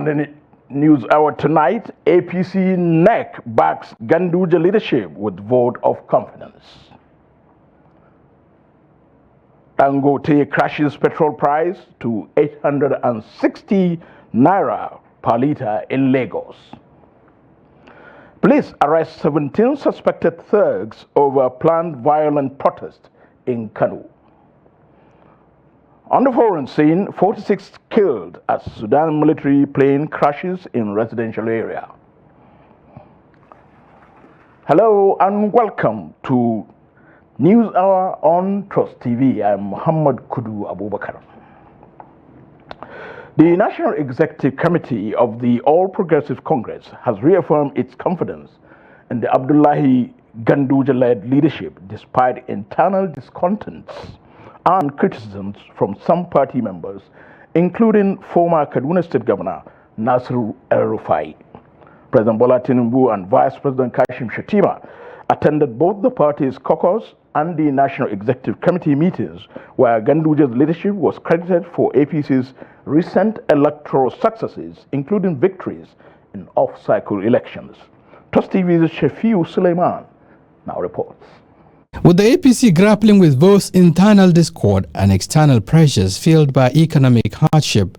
On the news hour tonight, APC NEC backs Ganduje leadership with vote of confidence. Dangote crashes petrol price to 860 naira per litre in Lagos. Police arrest 17 suspected thugs over planned violent protest in Kano. On the foreign scene, 46 killed as Sudan military plane crashes in residential area. Hello and welcome to News Hour on Trust TV. I'm Muhammad Kudu Abubakar. The National Executive Committee of the All Progressive Congress has reaffirmed its confidence in the Abdullahi Ganduje-led leadership despite internal discontents and criticisms from some party members, including former Kaduna State Governor Nasir El-Rufai. President Bola Tinubu and Vice President Kashim Shettima attended both the party's caucus and the National Executive Committee meetings, where Ganduje's leadership was credited for APC's recent electoral successes, including victories in off-cycle elections. Trust TV's Shafiu Suleiman now reports. With the APC grappling with both internal discord and external pressures fueled by economic hardship,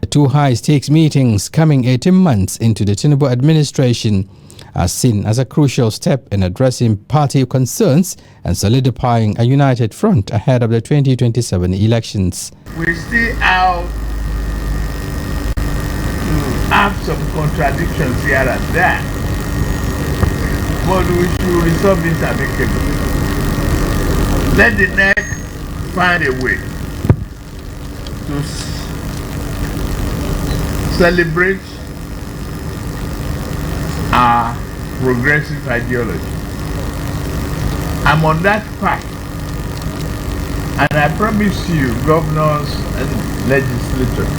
the two high-stakes meetings coming 18 months into the Tinubu administration are seen as a crucial step in addressing party concerns and solidifying a united front ahead of the 2027 elections. We still have to have some contradictions here and there, but we should resolve this amicably. Let the NEC find a way to celebrate our progressive ideology. I'm on that path, and I promise you, governors and legislators,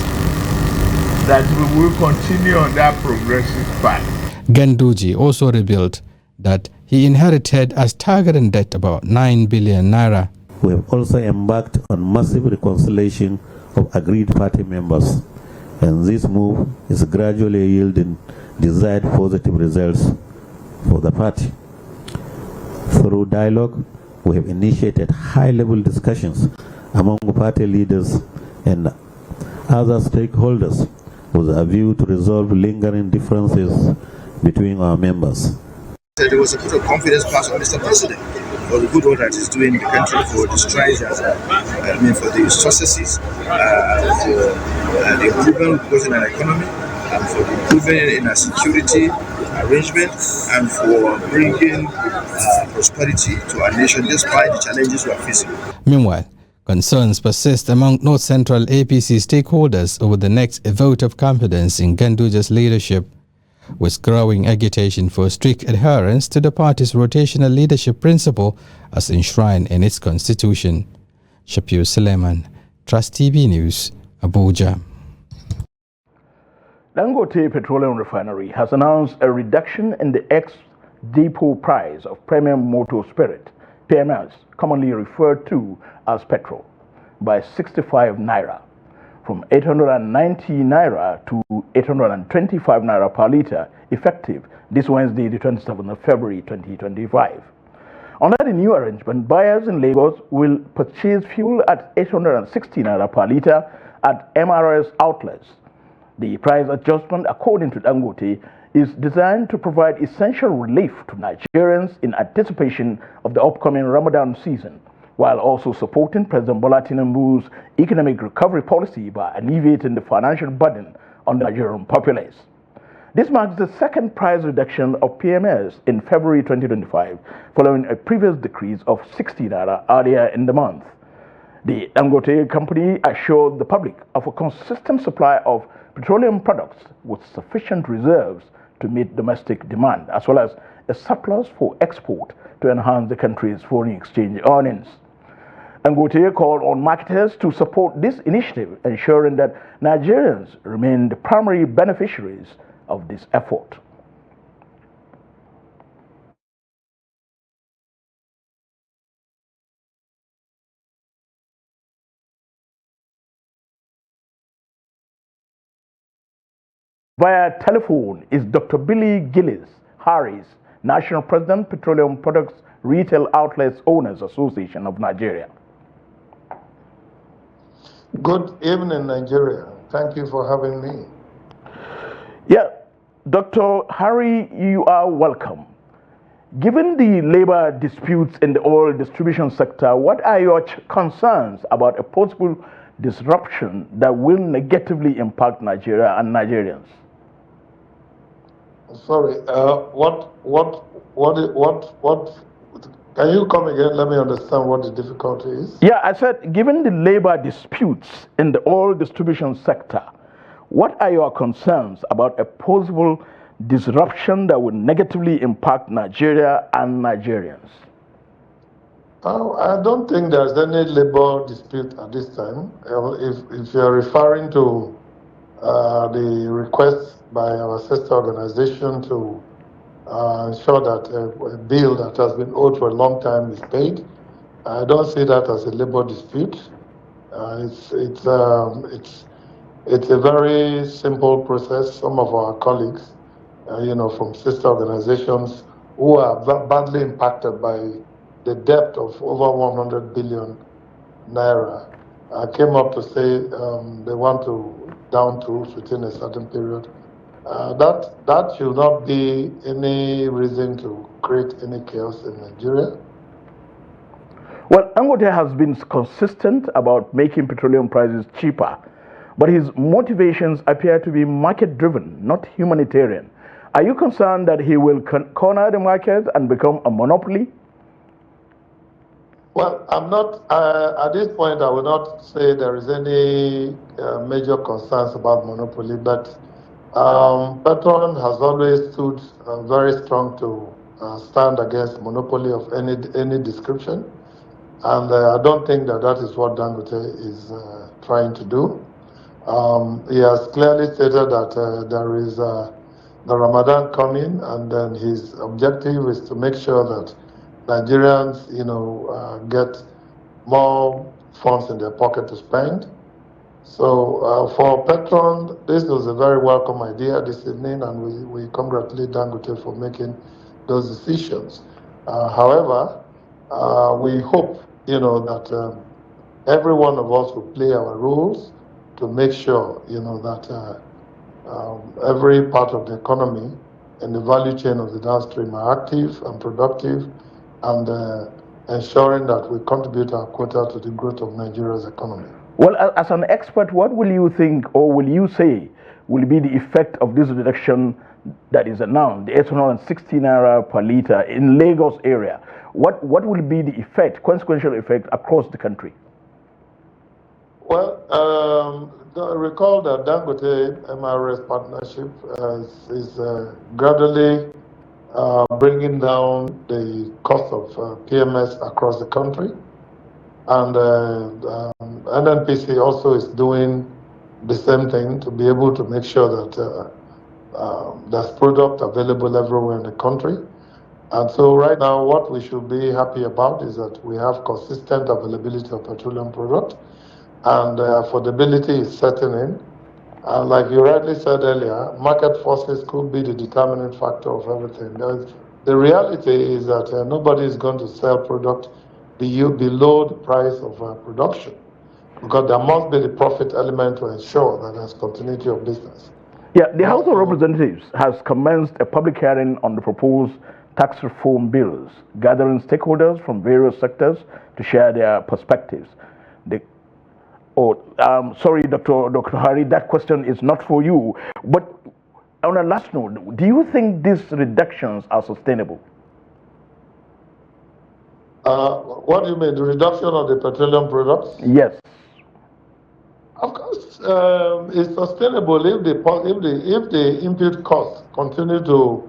that we will continue on that progressive path. Ganduje also revealed that he inherited a staggering debt about 9 billion naira. We have also embarked on massive reconciliation of agreed party members, and this move is gradually yielding desired positive results for the party. Through dialogue, we have initiated high-level discussions among party leaders and other stakeholders with a view to resolve lingering differences between our members. There was a vote of confidence passed on Mr. President for the good work that he's doing in the country, for the strides that for the successes, for the improvement in our economy, and for the improvement in our security arrangement, and for bringing prosperity to our nation despite the challenges we are facing. Meanwhile, concerns persist among North Central APC stakeholders over the next vote of confidence in Ganduje's leadership, with growing agitation for strict adherence to the party's rotational leadership principle as enshrined in its constitution. Shafiu Suleiman, Trust TV News, Abuja. Dangote Petroleum Refinery has announced a reduction in the ex-depot price of premium motor spirit, PMS, commonly referred to as petrol, by 65 naira, from 890 naira to 825 naira per litre, effective this Wednesday, the 27th of February 2025. Under the new arrangement, buyers in Lagos will purchase fuel at 860 naira per litre at MRS outlets. The price adjustment, according to Dangote, is designed to provide essential relief to Nigerians in anticipation of the upcoming Ramadan season, while also supporting President Bola Tinubu's economic recovery policy by alleviating the financial burden on the Nigerian populace. This marks the second price reduction of PMS in February 2025, following a previous decrease of 60 naira earlier in the month. The Dangote company assured the public of a consistent supply of petroleum products with sufficient reserves to meet domestic demand, as well as a surplus for export to enhance the country's foreign exchange earnings. Dangote called on marketers to support this initiative, ensuring that Nigerians remain the primary beneficiaries of this effort. Via telephone is Dr. Billy Gillis Harris, National President, Petroleum Products Retail Outlets Owners Association of Nigeria. Good evening, Nigeria. Thank you for having me. Yeah, Dr. Harry, you are welcome. Given the labor disputes in the oil distribution sector, what are your concerns about a possible disruption that will negatively impact Nigeria and Nigerians? Sorry, can you come again? Let me understand what the difficulty is. Yeah, I said, given the labor disputes in the oil distribution sector, what are your concerns about a possible disruption that would negatively impact Nigeria and Nigerians? I don't think there's any labor dispute at this time. If you're referring to the request by our sister organization to ensure that a bill that has been owed for a long time is paid, I don't see that as a labor dispute. It's a very simple process. Some of our colleagues, from sister organizations who are badly impacted by the debt of over 100 billion naira, came up to say they want to down tools within a certain period. That should not be any reason to create any chaos in Nigeria. Well, Dangote has been consistent about making petroleum prices cheaper, but his motivations appear to be market-driven, not humanitarian. Are you concerned that he will corner the market and become a monopoly? Well, I'm not, at this point, I will not say there is any major concerns about monopoly, but Petroleum has always stood very strong to stand against monopoly of any description. And I don't think that is what Dangote is trying to do. He has clearly stated that there is the Ramadan coming, and then his objective is to make sure that Nigerians, get more funds in their pocket to spend. So for Petron, this was a very welcome idea this evening, and we congratulate Dangote for making those decisions. However, we hope, that every one of us will play our roles to make sure, that every part of the economy and the value chain of the downstream are active and productive, and ensuring that we contribute our quota to the growth of Nigeria's economy. Well, as an expert, what will you think, or will you say will be the effect of this reduction that is announced, the 860 naira per litre in Lagos area? What will be the effect, consequential effect across the country? Well, recall that Dangote MRS partnership is gradually bringing down the cost of PMS across the country. And NNPC also is doing the same thing to be able to make sure that there's product available everywhere in the country. And so right now, what we should be happy about is that we have consistent availability of petroleum product, and affordability is setting in. And like you rightly said earlier, market forces could be the determining factor of everything. The reality is that nobody is going to sell product below the price of production, because there must be the profit element to ensure that there's continuity of business. Yeah, the House of Representatives has commenced a public hearing on the proposed tax reform bills, gathering stakeholders from various sectors to share their perspectives. Sorry, Dr. Hari, that question is not for you. But on a last note, do you think these reductions are sustainable? What do you mean, the reduction of the petroleum products? Yes. Of course, it's sustainable if the input costs continue to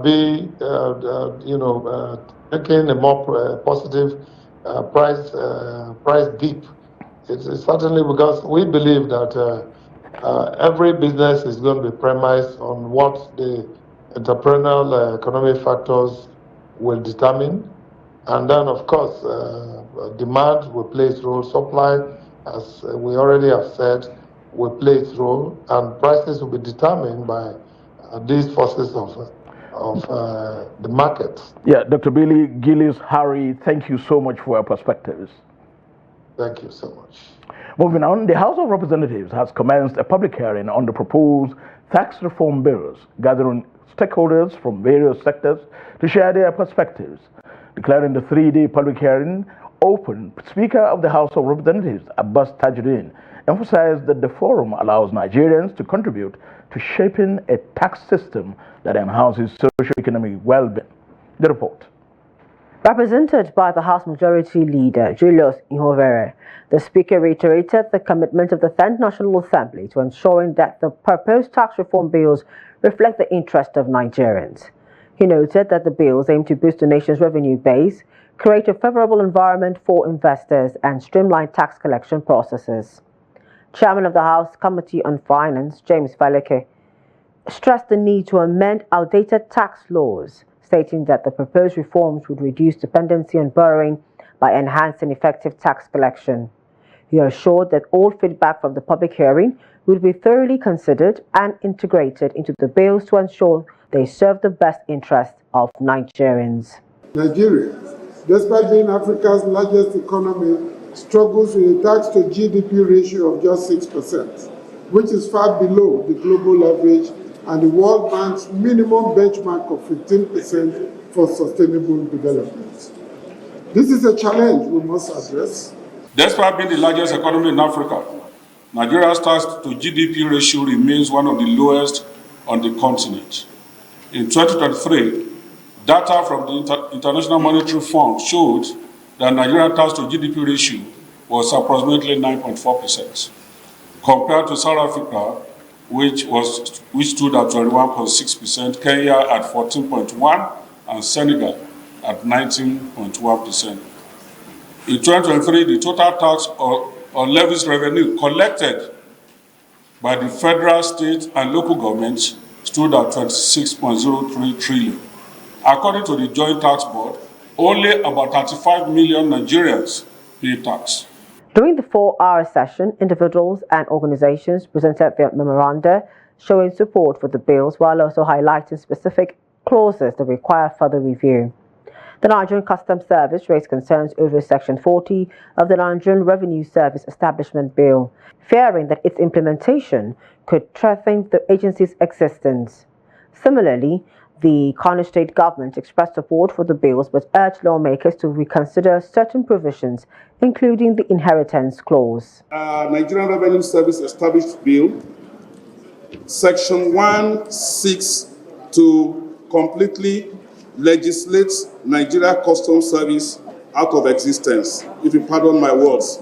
be, taking a more positive price dip. It's certainly because we believe that every business is going to be premised on what the entrepreneurial economic factors will determine. And then, of course, demand will play its role. Supply, as we already have said, will play its role, and prices will be determined by these forces of the market. Yeah, Dr. Billy Gillis Harry, thank you so much for your perspectives. Thank you so much. Moving on, the House of Representatives has commenced a public hearing on the proposed tax reform bills, gathering stakeholders from various sectors to share their perspectives. Declaring the three-day public hearing open, Speaker of the House of Representatives, Abbas Tajuddin, emphasized that the forum allows Nigerians to contribute to shaping a tax system that enhances socio-economic well-being. The report. Represented by the House Majority Leader, Julius Ihovere, the Speaker reiterated the commitment of the 10th National Assembly to ensuring that the proposed tax reform bills reflect the interest of Nigerians. He noted that the bills aim to boost the nation's revenue base, create a favorable environment for investors, and streamline tax collection processes. Chairman of the House Committee on Finance, James Faleke, stressed the need to amend outdated tax laws, stating that the proposed reforms would reduce dependency on borrowing by enhancing effective tax collection. He assured that all feedback from the public hearing will be thoroughly considered and integrated into the bills to ensure they serve the best interests of Nigerians. Nigeria, despite being Africa's largest economy, struggles with a tax to GDP ratio of just 6%, which is far below the global average and the World Bank's minimum benchmark of 15% for sustainable development. This is a challenge we must address. Despite being the largest economy in Africa, Nigeria's tax to GDP ratio remains one of the lowest on the continent. In 2023, data from the International Monetary Fund showed that Nigeria's tax to GDP ratio was approximately 9.4%, compared to South Africa, which stood at 21.6%, Kenya at 14.1%, and Senegal at 19.1%. In 2023, the total tax or levies revenue collected by the federal, state, and local governments stood at 26.03 trillion. According to the Joint Tax Board, only about 35 million Nigerians pay tax. During the 4-hour session, individuals and organizations presented their memoranda showing support for the bills while also highlighting specific clauses that require further review. The Nigerian Customs Service raised concerns over Section 40 of the Nigerian Revenue Service Establishment Bill, fearing that its implementation could threaten the agency's existence. Similarly, the Kano state government expressed support for the bills but urged lawmakers to reconsider certain provisions, including the inheritance clause. Nigerian Revenue Service Established Bill, Section 1.6 to completely legislates Nigeria Customs Service out of existence, if you pardon my words.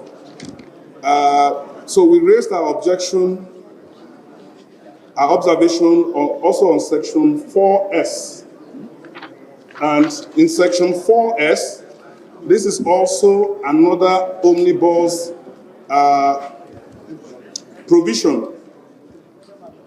So we raised our objection, our observation also on Section 4S. And in Section 4S, this is also another omnibus provision.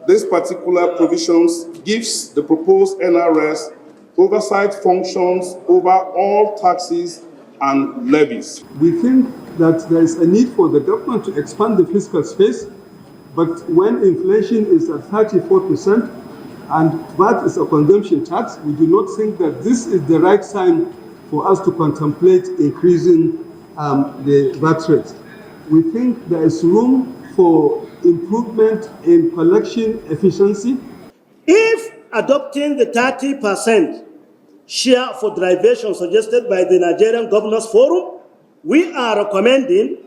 This particular provision gives the proposed NRS oversight functions over all taxes and levies. We think that there is a need for the government to expand the fiscal space, but when inflation is at 34% and VAT is a consumption tax, we do not think that this is the right time for us to contemplate increasing the VAT rate. We think there is room for improvement in collection efficiency. If adopting the 30% share for derivation suggested by the Nigerian Governors Forum, we are recommending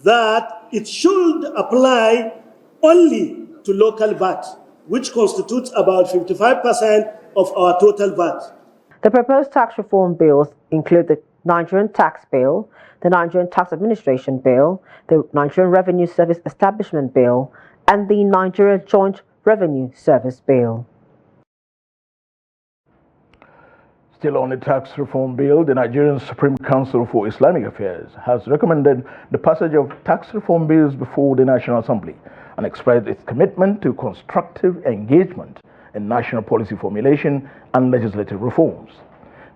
that it should apply only to local VAT, which constitutes about 55% of our total VAT. The proposed tax reform bills include the Nigerian Tax Bill, the Nigerian Tax Administration Bill, the Nigerian Revenue Service Establishment Bill, and the Nigeria Joint Revenue Service Bill. Still on the tax reform bill, the Nigerian Supreme Council for Islamic Affairs has recommended the passage of tax reform bills before the National Assembly and expressed its commitment to constructive engagement in national policy formulation and legislative reforms.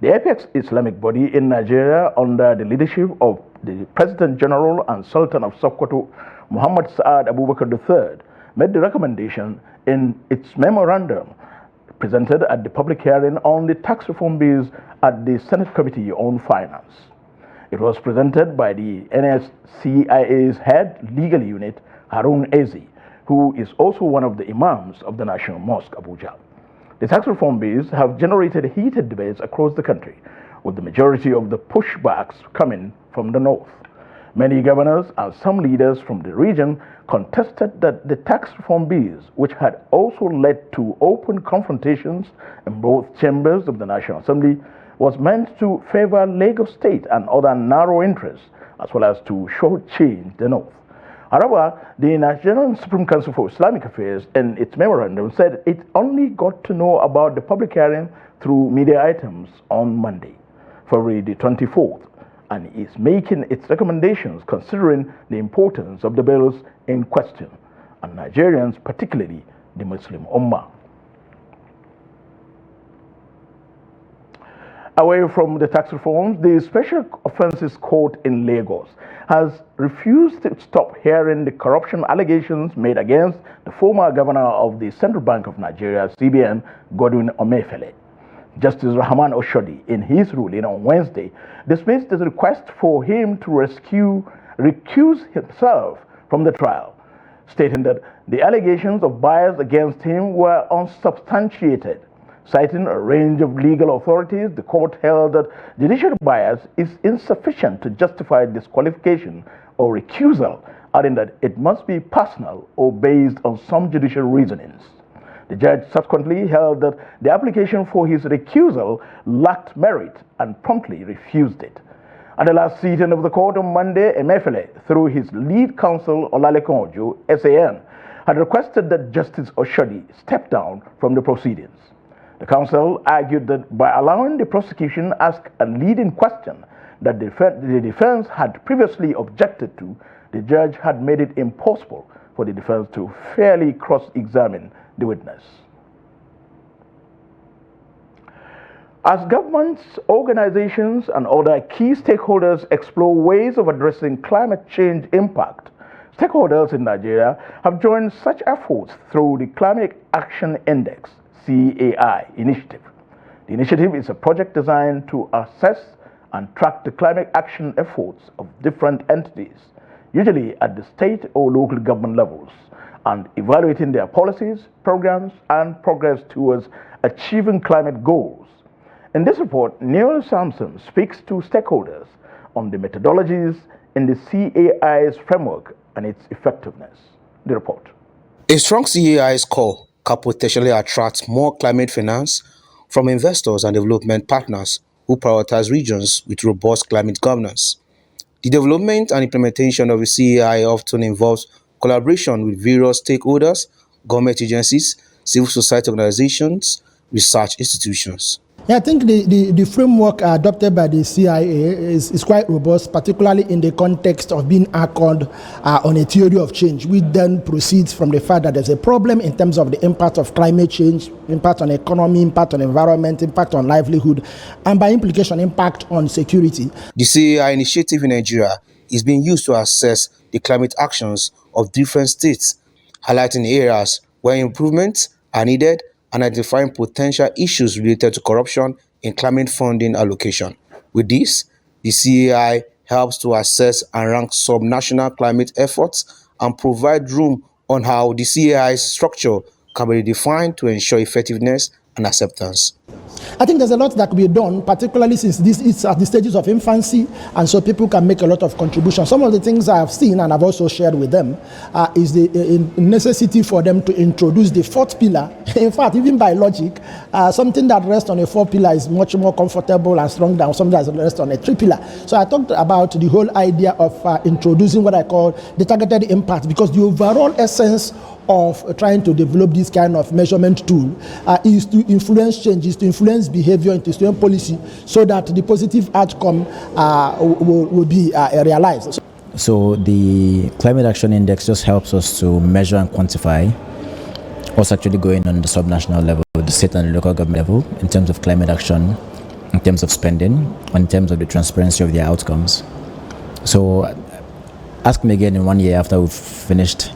The apex Islamic body in Nigeria, under the leadership of the President General and Sultan of Sokoto, Muhammad Saad Abubakar III, made the recommendation in its memorandum presented at the public hearing on the tax reform bills at the Senate Committee on Finance. It was presented by the NSCIA's head legal unit, Harun Ezi, who is also one of the imams of the National Mosque, Abuja. The tax reform bills have generated heated debates across the country, with the majority of the pushbacks coming from the north. Many governors and some leaders from the region contested that the tax reform bills, which had also led to open confrontations in both chambers of the National Assembly, was meant to favor Lagos State and other narrow interests, as well as to shortchange the north. However, the Nigerian Supreme Council for Islamic Affairs in its memorandum said it only got to know about the public hearing through media items on Monday, February the 24th, and is making its recommendations considering the importance of the bills in question, and Nigerians, particularly the Muslim Ummah. Away from the tax reforms, the Special Offences Court in Lagos has refused to stop hearing the corruption allegations made against the former governor of the Central Bank of Nigeria, CBN, Godwin Emefiele. Justice Rahman Oshodi, in his ruling on Wednesday, dismissed the request for him to recuse himself from the trial, stating that the allegations of bias against him were unsubstantiated. Citing a range of legal authorities, the court held that judicial bias is insufficient to justify disqualification or recusal, adding that it must be personal or based on some judicial reasonings. The judge subsequently held that the application for his recusal lacked merit and promptly refused it. At the last sitting of the court on Monday, Emefiele, through his lead counsel Olalekun Ojo, SAN, had requested that Justice Oshodi step down from the proceedings. The counsel argued that by allowing the prosecution ask a leading question that the defense had previously objected to, the judge had made it impossible for the defense to fairly cross-examine the witness. As governments, organizations, and other key stakeholders explore ways of addressing climate change impact, stakeholders in Nigeria have joined such efforts through the Climate Action Index CAI initiative. The initiative is a project designed to assess and track the climate action efforts of different entities, usually at the state or local government levels, and evaluating their policies, programs, and progress towards achieving climate goals. In this report, Neil Sampson speaks to stakeholders on the methodologies in the CAI's framework and its effectiveness. The report. A strong CAI score can potentially attract more climate finance from investors and development partners who prioritize regions with robust climate governance. The development and implementation of a CAI often involves collaboration with various stakeholders, government agencies, civil society organizations, research institutions. Yeah, I think the framework adopted by the CIA is quite robust, particularly in the context of being anchored on a theory of change, which then proceeds from the fact that there's a problem in terms of the impact of climate change, impact on economy, impact on environment, impact on livelihood, and by implication, impact on security. The CAI initiative in Nigeria is being used to assess the climate actions of different states, highlighting areas where improvements are needed and identifying potential issues related to corruption in climate funding allocation. With this, the CAI helps to assess and rank subnational climate efforts and provide room on how the CAI's structure can be redefined to ensure effectiveness and acceptance. I think there's a lot that could be done, particularly since this is at the stages of infancy, and so people can make a lot of contributions. Some of the things I have seen and I've also shared with them is the necessity for them to introduce the fourth pillar. In fact, even by logic, something that rests on a fourth pillar is much more comfortable and strong than something that rests on a three pillar. So I talked about the whole idea of introducing what I call the targeted impact, because the overall essence of trying to develop this kind of measurement tool is to influence changes, to influence behavior, and to influence policy, so that the positive outcome will be realized. So the Climate Action Index just helps us to measure and quantify what's actually going on the subnational level, the state and the local government level, in terms of climate action, in terms of spending, in terms of the transparency of the outcomes. So ask me again in 1 year after we've finished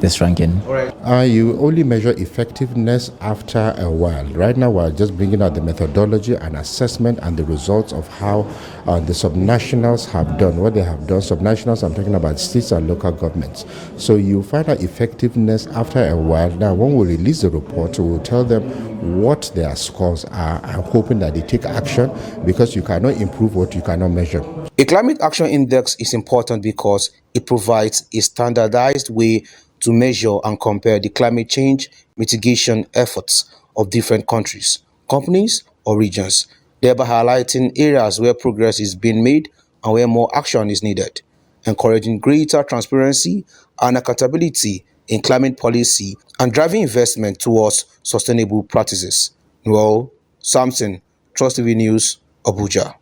this ranking? You only measure effectiveness after a while. Right now, we're just bringing out the methodology and assessment and the results of how the subnationals have done, what they have done. Subnationals, I'm talking about states and local governments. So you find out effectiveness after a while. Now, when we release the report, we will tell them what their scores are. I'm hoping that they take action, because you cannot improve what you cannot measure. A climate action index is important because it provides a standardized way to measure and compare the climate change mitigation efforts of different countries, companies, or regions, thereby highlighting areas where progress is being made and where more action is needed, encouraging greater transparency and accountability in climate policy and driving investment towards sustainable practices. Well, Samson, Trust TV News, Abuja.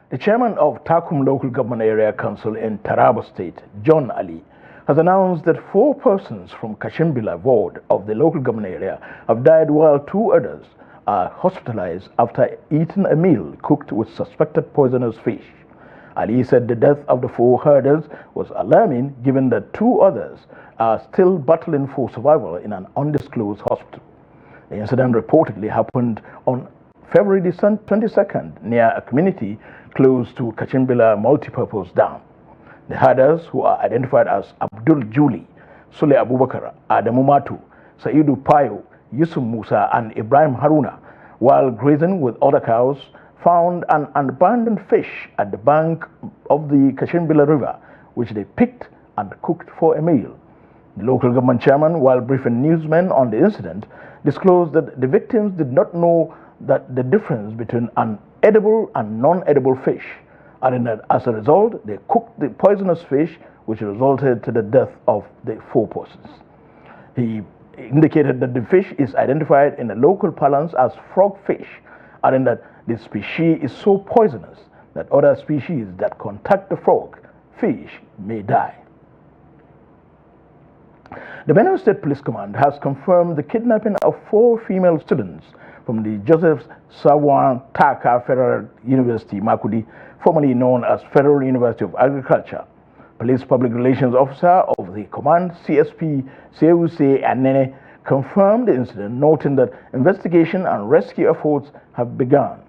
The chairman of Takum Local Government Area Council in Taraba State, John Ali, has announced that 4 persons from Kashimbila ward of the local government area have died, while 2 others are hospitalized after eating a meal cooked with suspected poisonous fish. Ali said the death of the 4 herders was alarming, given that 2 others are still battling for survival in an undisclosed hospital. The incident reportedly happened on February 22nd near a community close to Kashimbila multipurpose dam. The herders, who are identified as Abdul Juli, Sule Abubakar, Adamu Matu, Saidu Payo, Yusuf Musa, and Ibrahim Haruna, while grazing with other cows, found an abandoned fish at the bank of the Kashimbila River, which they picked and cooked for a meal. The local government chairman, while briefing newsmen on the incident, disclosed that the victims did not know that the difference between an edible and non-edible fish, and that as a result, they cooked the poisonous fish, which resulted to the death of the 4 persons. He indicated that the fish is identified in the local parlance as frogfish, and that the species is so poisonous that other species that contact the frog fish may die. The Benue State Police Command has confirmed the kidnapping of 4 female students from the Joseph Sawan Taka Federal University, Makudi, formerly known as Federal University of Agriculture. Police Public Relations Officer of the command, CSP Seuse Anene, confirmed the incident, noting that investigation and rescue efforts have begun.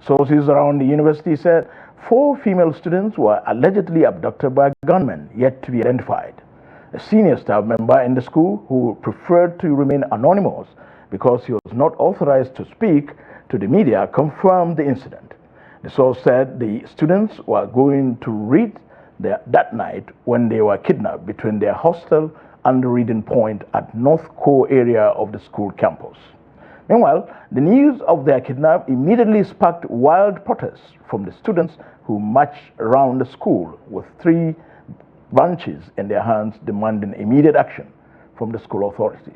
Sources around the university said 4 female students were allegedly abducted by gunmen yet to be identified. A senior staff member in the school, who preferred to remain anonymous because he was not authorized to speak to the media, confirmed the incident. The source said the students were going to read that night when they were kidnapped between their hostel and the reading point at North Core area of the school campus. Meanwhile, the news of their kidnap immediately sparked wild protests from the students, who marched around the school with 3 branches in their hands, demanding immediate action from the school authorities.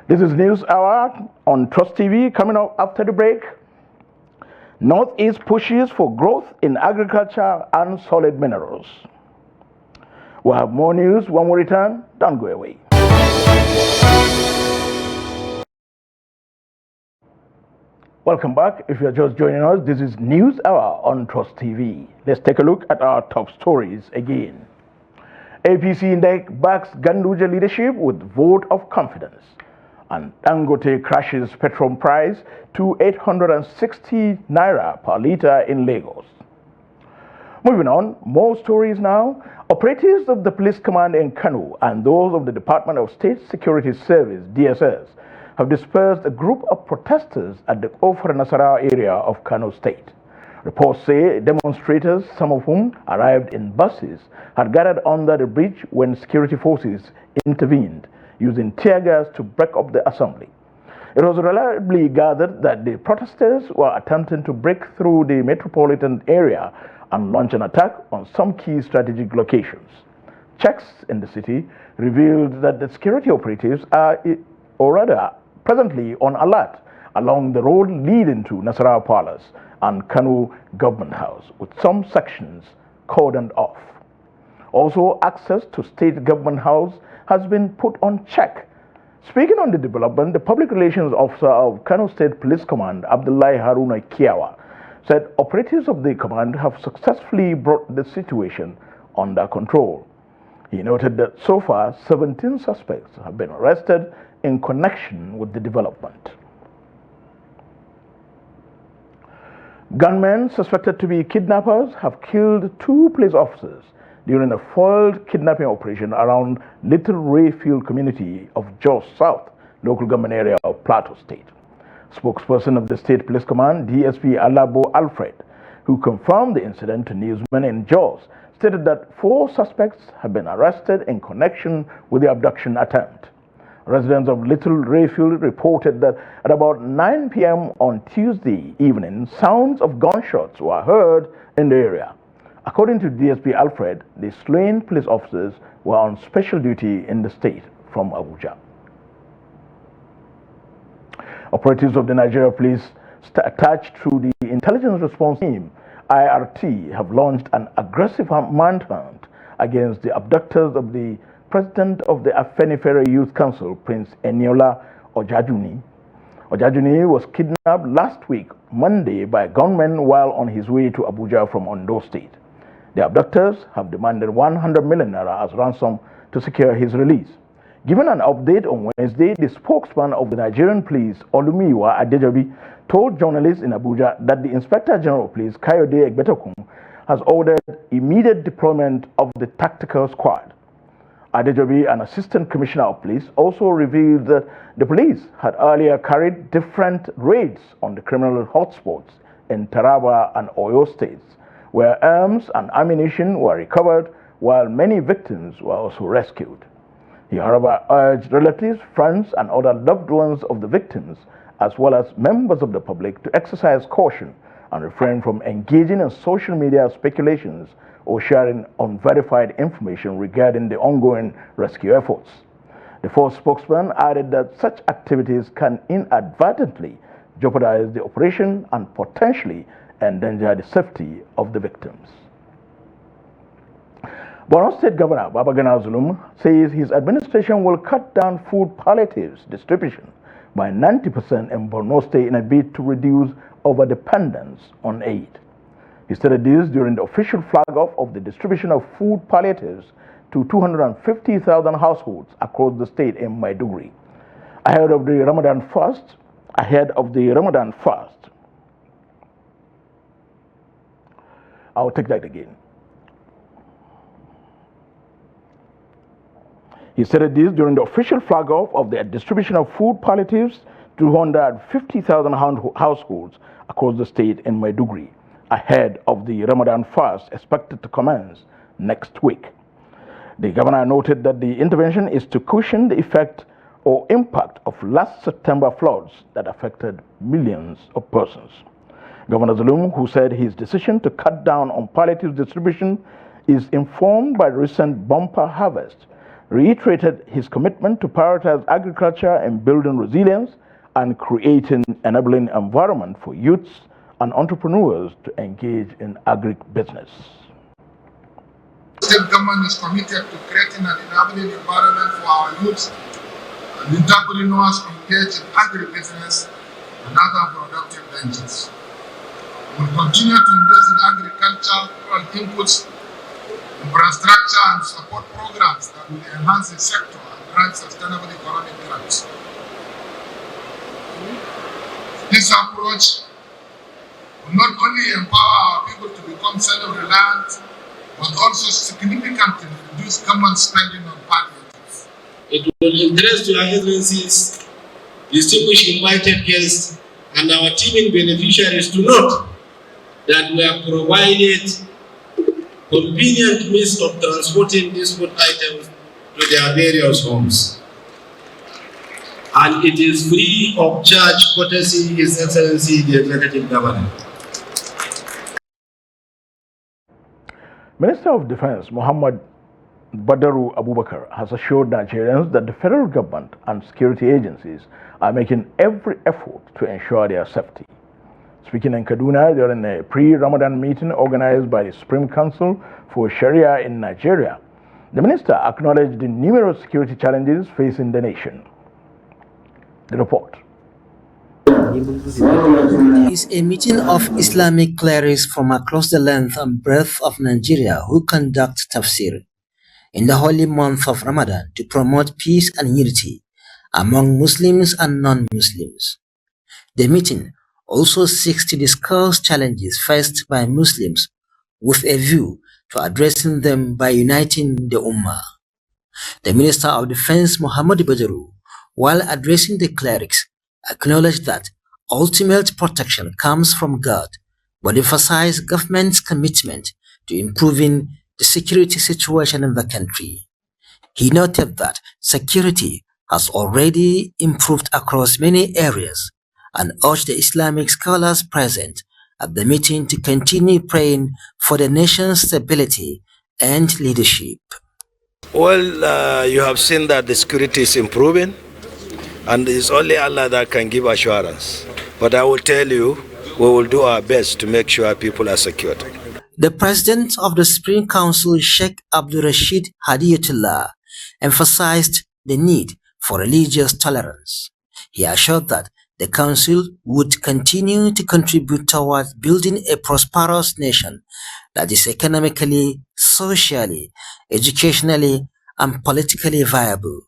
This is News Hour on Trust TV. Coming up after the break, Northeast pushes for growth in agriculture and solid minerals. We'll have more news when we return. Don't go away. Welcome back. If you're just joining us, this is News Hour on Trust TV. Let's take a look at our top stories again. APC index backs Ganduje leadership with vote of confidence. And Dangote crashes petrol price to 860 naira per litre in Lagos. Moving on, more stories now. Operatives of the police command in Kano and those of the Department of State Security Service, DSS, have dispersed a group of protesters at the Ofra Nasarawa area of Kano State. Reports say demonstrators, some of whom arrived in buses, had gathered under the bridge when security forces intervened, using tear gas to break up the assembly. It was reliably gathered that the protesters were attempting to break through the metropolitan area and launch an attack on some key strategic locations. Checks in the city revealed that the security operatives are, or rather, presently on alert along the road leading to Nasarawa Palace and Kano Government House, with some sections cordoned off. Also, access to State Government House has been put on check Speaking on the development, the public relations officer of Kano State Police Command, Abdullahi Haruna Kiawa, said operatives of the command have successfully brought the situation under control. He noted that so far 17 suspects have been arrested in connection with the development. Gunmen suspected to be kidnappers have killed 2 police officers during a foiled kidnapping operation around Litre Rayfield community of Jos South, local government area of Plateau State. Spokesperson of the State Police Command, DSP Alabo Alfred, who confirmed the incident to newsmen in Jos, stated that 4 suspects have been arrested in connection with the abduction attempt. Residents of Little Rayfield reported that at about 9 p.m. on Tuesday evening, sounds of gunshots were heard in the area. According to DSP Alfred, the slain police officers were on special duty in the state from Abuja. Operatives of the Nigeria Police attached to the Intelligence Response Team, IRT, have launched an aggressive manhunt against the abductors of the President of the Emefiele Youth Council, Prince Eniola Ojajuni. Ojajuni was kidnapped last week, Monday, by gunmen while on his way to Abuja from Ondo State. The abductors have demanded 100 million naira as ransom to secure his release. Given an update on Wednesday, the spokesman of the Nigerian police, Olumiwa Adejobi, told journalists in Abuja that the Inspector General of Police, Kayode Egbetokun, has ordered immediate deployment of the tactical squad. Adejobi, an assistant commissioner of police, also revealed that the police had earlier carried different raids on the criminal hotspots in Taraba and Oyo states, where arms and ammunition were recovered while many victims were also rescued. He, however, urged relatives, friends, and other loved ones of the victims, as well as members of the public, to exercise caution and refrain from engaging in social media speculations or sharing unverified information regarding the ongoing rescue efforts. The force spokesman added that such activities can inadvertently jeopardize the operation and potentially endanger the safety of the victims. Borno State Governor Babagana Zulum says his administration will cut down food palliatives distribution by 90% in Borno State in a bid to reduce overdependence on aid. He stated this during the official flag-off of the distribution of food palliatives to 250,000 households across the state in Maiduguri. Ahead of the Ramadan fast, I'll take that again. He stated this during the official flag-off of the distribution of food palliatives to 250,000 households across the state in Maiduguri, ahead of the Ramadan fast expected to commence next week. The governor noted that the intervention is to cushion the effect or impact of last September floods that affected millions of persons. Governor Zulum, who said his decision to cut down on palliative distribution is informed by the recent bumper harvest, reiterated his commitment to prioritize agriculture and building resilience and creating an enabling environment for youths and entrepreneurs to engage in agribusiness. The state government is committed to creating an enabling environment for our youths and entrepreneurs engaged in agribusiness and other productive ventures. We will continue to invest in agricultural inputs, infrastructure, and support programs that will enhance the sector and drive sustainable economic growth. This approach will not only empower our people to become self-reliant, but also significantly reduce government spending on palliatives. It will interest your agencies, distinguished invited guests, and our teaming beneficiaries to note that we have provided convenient means of transporting these food items to their various homes. And it is free of charge, courtesy His Excellency the Executive Governor. Minister of Defense Muhammad Badaru Abubakar has assured Nigerians that the federal government and security agencies are making every effort to ensure their safety. Speaking in Kaduna during a pre-Ramadan meeting organized by the Supreme Council for Sharia in Nigeria, the minister acknowledged the numerous security challenges facing the nation. The report. Is a meeting of Islamic clerics from across the length and breadth of Nigeria who conduct tafsir in the holy month of Ramadan to promote peace and unity among Muslims and non-Muslims. The meeting also seeks to discuss challenges faced by Muslims with a view to addressing them by uniting the Ummah. The Minister of Defense, Muhammad Badaru, while addressing the clerics, acknowledged that ultimate protection comes from God, but emphasized government's commitment to improving the security situation in the country. He noted that security has already improved across many areas and urged the Islamic scholars present at the meeting to continue praying for the nation's stability and leadership. Well, you have seen that the security is improving, and it's only Allah that can give assurance. But I will tell you, we will do our best to make sure people are secured. The President of the Supreme Council, Sheikh Abdul Rashid Hadiyatullah, emphasized the need for religious tolerance. He assured that the Council would continue to contribute towards building a prosperous nation that is economically, socially, educationally, and politically viable.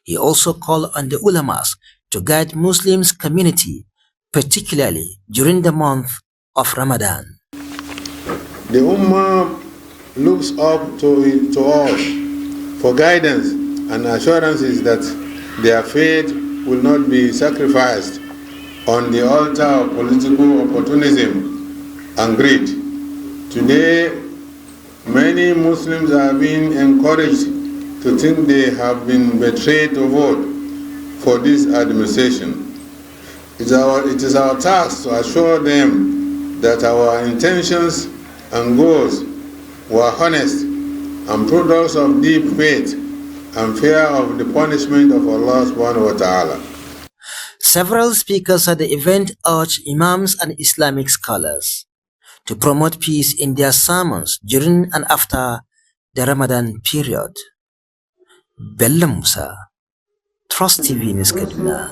He also called on the ulamas to guide Muslims community, particularly during the month of Ramadan. The Ummah looks up to us for guidance and assurances that their faith will not be sacrificed on the altar of political opportunism and greed. Today, many Muslims are being encouraged to think they have been betrayed to vote for this administration. It is our task to assure them that our intentions and goals were honest and products of deep faith and fear of the punishment of Allah subhanahu wa ta'ala. Several speakers at the event urged imams and Islamic scholars to promote peace in their sermons during and after the Ramadan period. Bella Musa, Trust TV News Kaduna.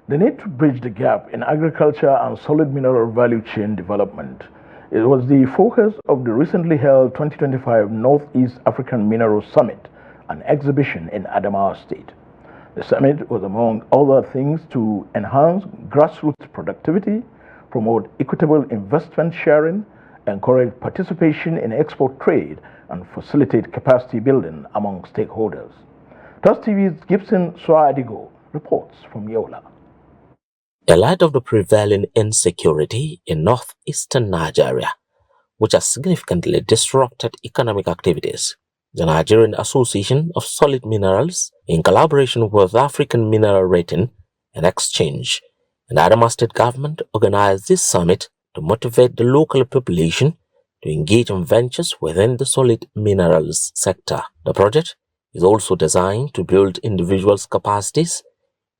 The need to bridge the gap in agriculture and solid mineral value chain development. It was the focus of the recently held 2025 Northeast African Mineral Summit, an exhibition in Adamawa State. The summit was, among other things, to enhance grassroots productivity, promote equitable investment sharing, encourage participation in export trade, and facilitate capacity building among stakeholders. Trust TV's Gibson Swadigo reports from Yola. In light of the prevailing insecurity in northeastern Nigeria, which has significantly disrupted economic activities, the Nigerian Association of Solid Minerals, in collaboration with African Mineral Rating and Exchange and Adamawa State government, organized this summit to motivate the local population to engage in ventures within the solid minerals sector. The project is also designed to build individuals' capacities,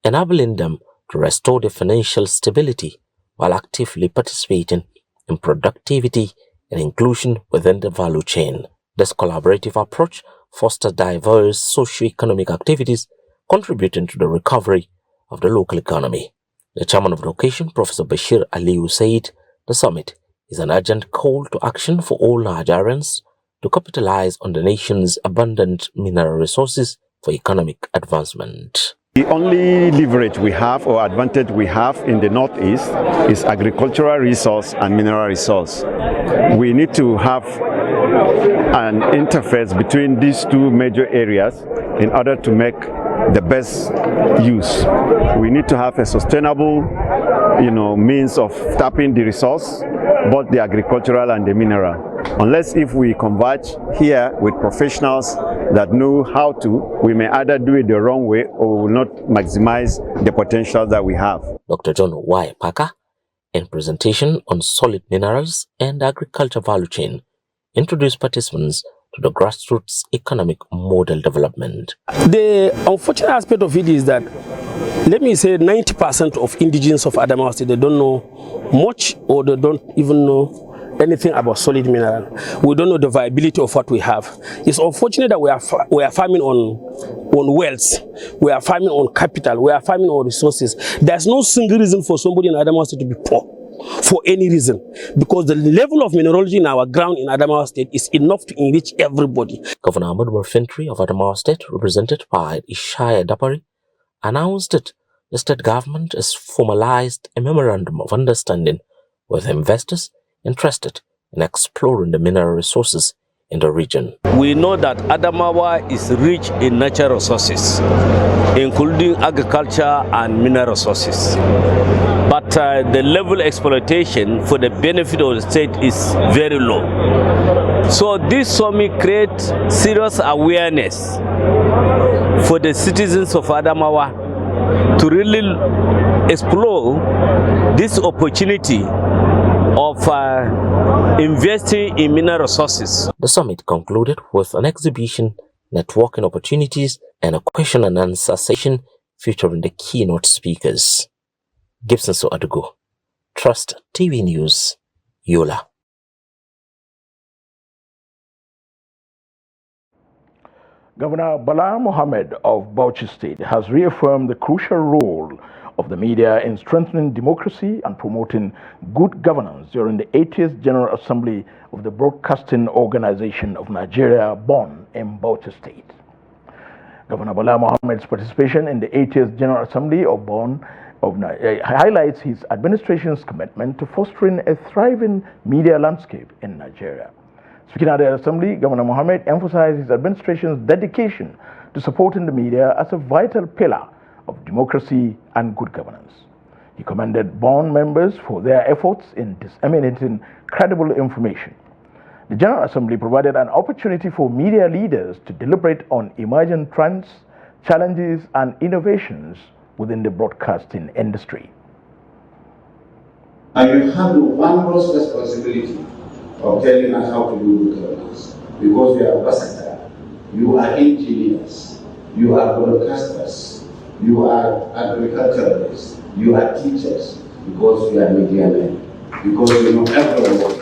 enabling them to restore their financial stability while actively participating in productivity and inclusion within the value chain. This collaborative approach fosters diverse socio-economic activities contributing to the recovery of the local economy. The chairman of the occasion, Professor Bashir Aliyu, said the summit is an urgent call to action for all Nigerians to capitalize on the nation's abundant mineral resources for economic advancement. The only leverage we have or advantage we have in the Northeast is agricultural resource and mineral resource. We need to have an interface between these two major areas in order to make the best use. We need to have a sustainable, means of tapping the resource, both the agricultural and the mineral. Unless if we converge here with professionals that know how to, we may either do it the wrong way or we will not maximize the potential that we have. Dr. John Y. Parker, in presentation on solid minerals and agriculture value chain, introduced participants to the grassroots economic model development. The unfortunate aspect of it is that, let me say 90% of indigenes of Adamawa State, they don't know much or they don't even know anything about solid mineral. We don't know the viability of what we have. It's unfortunate that we are farming on on wealth, we are farming on capital, we are farming on resources. There's no single reason for somebody in Adamawa State to be poor for any reason, because the level of mineralogy in our ground in Adamawa State is enough to enrich everybody. Governor Ahmad Refinery of Adamawa State, represented by Ishaya Dapari, announced that the state government has formalized a memorandum of understanding with investors interested in exploring the mineral resources in the region. We know that Adamawa is rich in natural resources, including agriculture and mineral resources. But the level of exploitation for the benefit of the state is very low. So this summit creates serious awareness for the citizens of Adamawa to really explore this opportunity of investing in mineral resources. The summit concluded with an exhibition, networking opportunities, and a question and answer session featuring the keynote speakers. Gibson Soadugo, Trust TV News, Yola. Governor Bala Mohammed of Bauchi State has reaffirmed the crucial role of the media in strengthening democracy and promoting good governance during the 80th General Assembly of the Broadcasting Organization of Nigeria, born in Bauchi State. Governor Bala Mohammed's participation in the 80th General Assembly of Bonn highlights his administration's commitment to fostering a thriving media landscape in Nigeria. Speaking at the Assembly, Governor Mohammed emphasized his administration's dedication to supporting the media as a vital pillar of democracy and good governance. He commended Bonn members for their efforts in disseminating credible information. The General Assembly provided an opportunity for media leaders to deliberate on emerging trends, challenges, and innovations within the broadcasting industry. And you have the wondrous responsibility of telling us how to do good governance, because you are versatile, you are engineers, you are broadcasters, you are agriculturalists, you are teachers, because you are media men, because you know everywhere,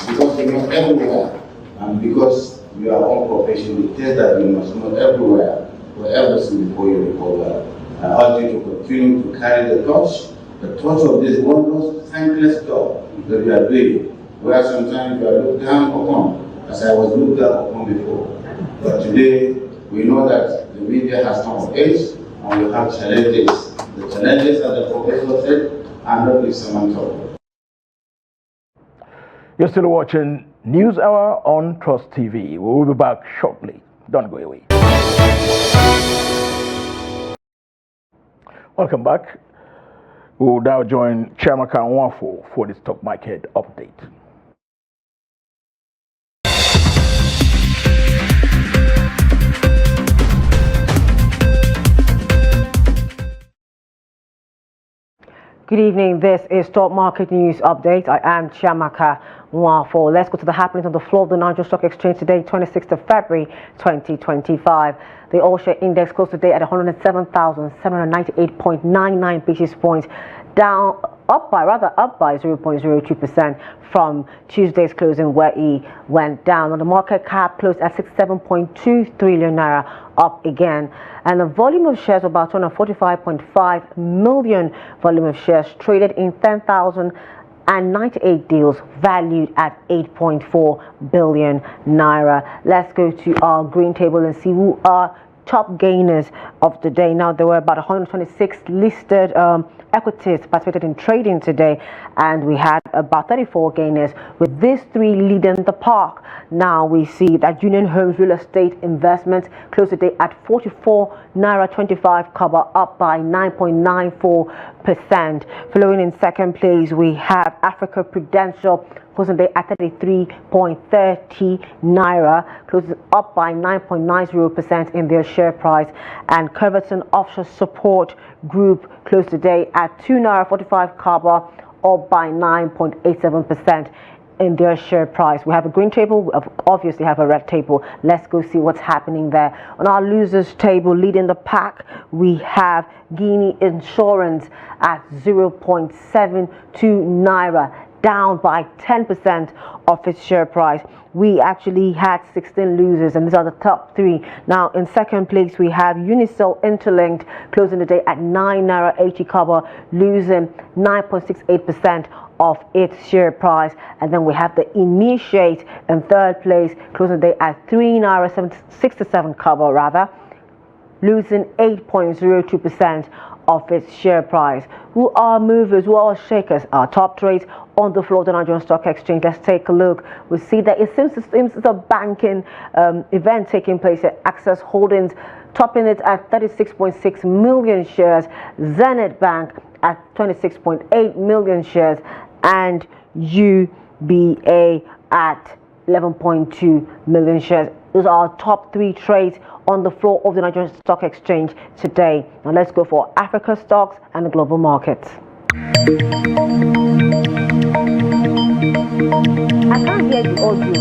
because you know everywhere, and because you are all professional. It tells that you must know everywhere, for everything before you recover. I urge you to continue to carry the torch of this wondrous, thankless job that we are doing, where sometimes you are looked down upon, as I was looked down upon before. But today, we know that the media has come of age, and we have challenges. The challenges, as the professor said, are not insurmountable. You're still watching News Hour on Trust TV. We will be back shortly. Don't go away. Welcome back. We will now join Chiamaka Nwafo for the stock market update. Good evening. This is Stock Market News Update. I am Chiamaka Nwafo. Let's go to the happenings on the floor of the Nigeria Stock Exchange today, 26th of February, 2025. The all-share index closed today at 107,798.99 basis points, up by 0.02% from Tuesday's closing, where it went down. And the market cap closed at 67.2 trillion naira, up again. And the volume of shares, about 245.5 million volume of shares, traded in 10,098 deals valued at 8.4 billion naira. Let's go to our green table and see who are top gainers of the day. Now, there were about 126 listed equities participated in trading today, and we had about 34 gainers, with these three leading the pack. Now we see that Union Homes Real Estate Investments closed the day at 44.25 cover, up by 9.94%. Following in second place, we have Africa Prudential closing the day at 33.30 naira, closes up by 9.90% in their share price. And Curverton Offshore Support Group closed the day at 2.45 naira cover, up by 9.87% in their share price. We have a green table, we obviously have a red table. Let's go see what's happening there. On our losers table, leading the pack, we have Guinea Insurance at 0.72 naira, down by 10% of its share price. We actually had 16 losers, and these are the top 3. Now, in second place, we have Unicel Interlinked, closing the day at N890, losing 9.68% of its share price. And then we have the Initiate in third place, closing the day at N3.67, losing 8.02% of its share price. Who are movers? Who are shakers? Our top trades on the floor of the Nigerian Stock Exchange. Let's take a look. We see that it seems it's a banking event taking place at Access Holdings, topping it at 36.6 million shares. Zenith Bank at 26.8 million shares, and UBA at 11.2 million shares. Those are our top 3 trades on the floor of the Nigerian Stock Exchange today. Now let's go for Africa stocks and the global markets. I can't hear the audio.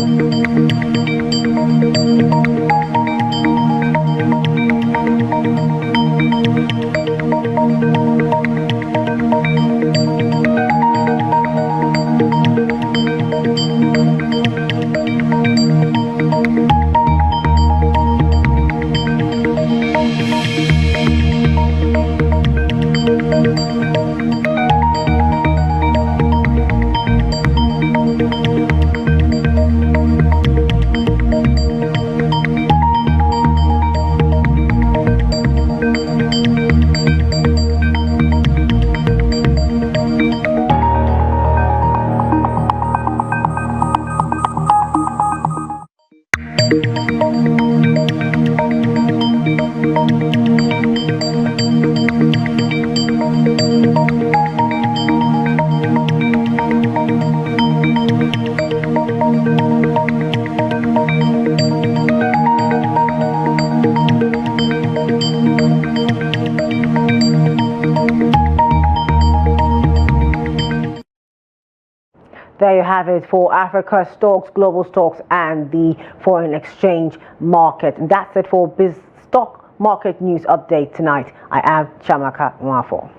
There you have it for Africa stocks, global stocks, and the foreign exchange market. And that's it for Biz Stock Market News Update tonight. I am Chamaka Nwafo.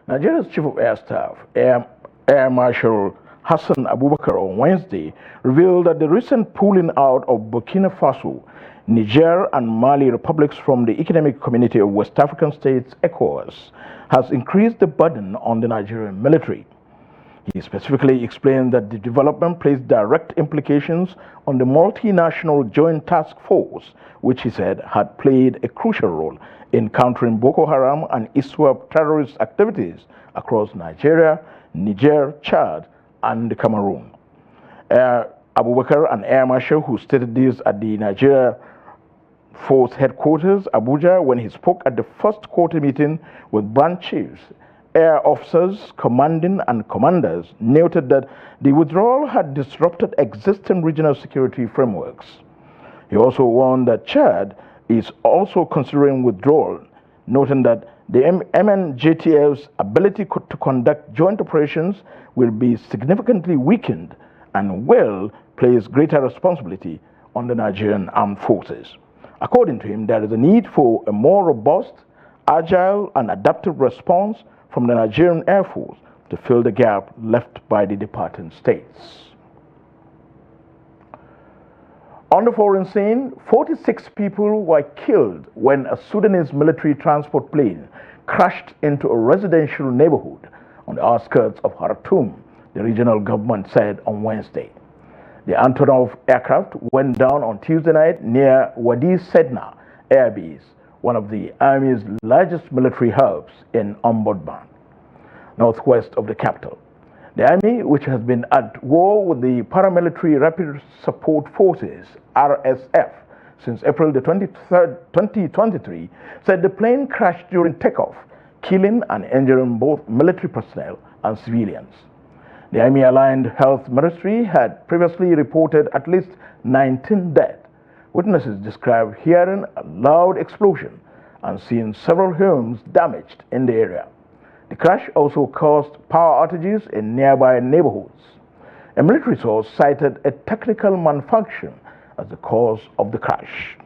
Nigeria's Chief of Air Staff, Air Marshal Hassan Abubakar, on Wednesday revealed that the recent pulling out of Burkina Faso, Niger and Mali republics from the Economic Community of West African States, ECOWAS, has increased the burden on the Nigerian military. He specifically explained that the development placed direct implications on the multinational Joint Task Force, which he said had played a crucial role in countering Boko Haram and ISWAP terrorist activities across Nigeria, Niger, Chad, and Cameroon. Abubakar, an air marshal who stated this at the Nigeria Force headquarters, Abuja, when he spoke at the first quarter meeting with branch chiefs, air officers, commanding and commanders, noted that the withdrawal had disrupted existing regional security frameworks. He also warned that Chad is also considering withdrawal, noting that the MNJTF's ability to conduct joint operations will be significantly weakened and will place greater responsibility on the Nigerian armed forces. According to him, there is a need for a more robust, agile, and adaptive response from the Nigerian Air Force to fill the gap left by the departing states. On the foreign scene, 46 people were killed when a Sudanese military transport plane crashed into a residential neighborhood on the outskirts of Khartoum, the regional government said on Wednesday. The Antonov aircraft went down on Tuesday night near Wadi Sedna Air Base, one of the Army's largest military hubs in Omdurman, northwest of the capital. The Army, which has been at war with the Paramilitary Rapid Support Forces, RSF, since April the 23rd, 2023, said the plane crashed during takeoff, killing and injuring both military personnel and civilians. The Army-aligned Health Ministry had previously reported at least 19 dead. Witnesses described hearing a loud explosion and seeing several homes damaged in the area. The crash also caused power outages in nearby neighborhoods. A military source cited a technical malfunction as the cause of the crash.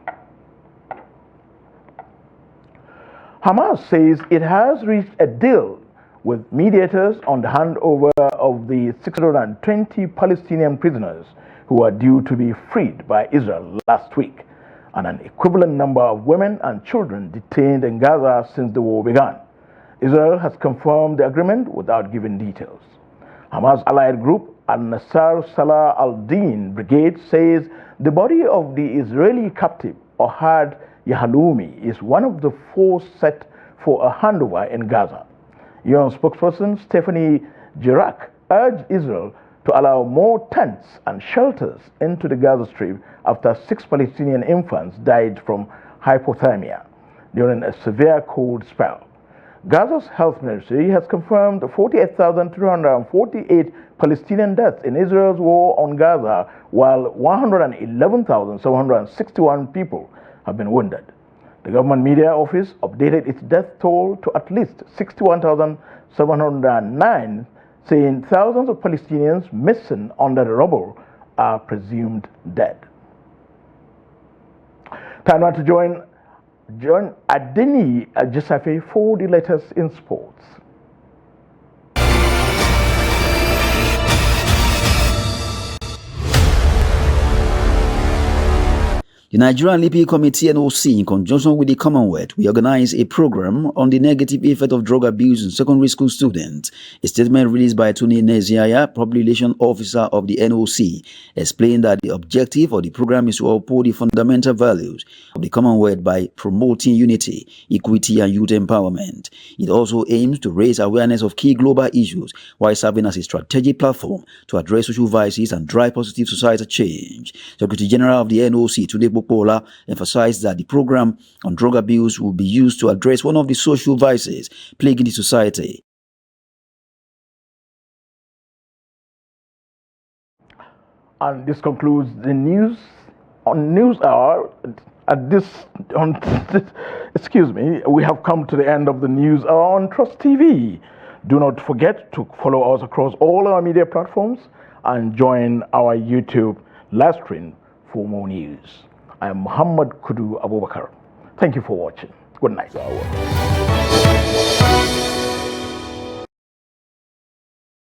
Hamas says it has reached a deal with mediators on the handover of the 620 Palestinian prisoners who are due to be freed by Israel last week, and an equivalent number of women and children detained in Gaza since the war began. Israel has confirmed the agreement without giving details. Hamas allied group Al-Nasser Salah al-Din Brigade says the body of the Israeli captive Ohad Yahaloumi is one of the 4 set for a handover in Gaza. UN spokesperson Stephanie Girac urged Israel to allow more tents and shelters into the Gaza Strip after 6 Palestinian infants died from hypothermia during a severe cold spell. Gaza's health ministry has confirmed 48,348 Palestinian deaths in Israel's war on Gaza, while 111,761 people have been wounded. The government media office updated its death toll to at least 61,709, saying thousands of Palestinians missing under the rubble are presumed dead. Time now to join Adeni Ajisafe for the latest in sports. The Nigerian Olympic Committee NOC, in conjunction with the Commonwealth, will organize a program on the negative effect of drug abuse in secondary school students. A statement released by NSCIA, Public Relations Officer of the NOC, explained that the objective of the program is to uphold the fundamental values of the Commonwealth by promoting unity, equity, and youth empowerment. It also aims to raise awareness of key global issues while serving as a strategic platform to address social vices and drive positive societal change. Secretary General of the NOC, Tinubu, emphasized that the program on drug abuse will be used to address one of the social vices plaguing the society. And this concludes the news on News Hour. Excuse me, we have come to the end of the News Hour on Trust TV. Do not forget to follow us across all our media platforms and join our YouTube live stream for more news. I am Muhammad Kudu Abubakar. Thank you for watching. Good night.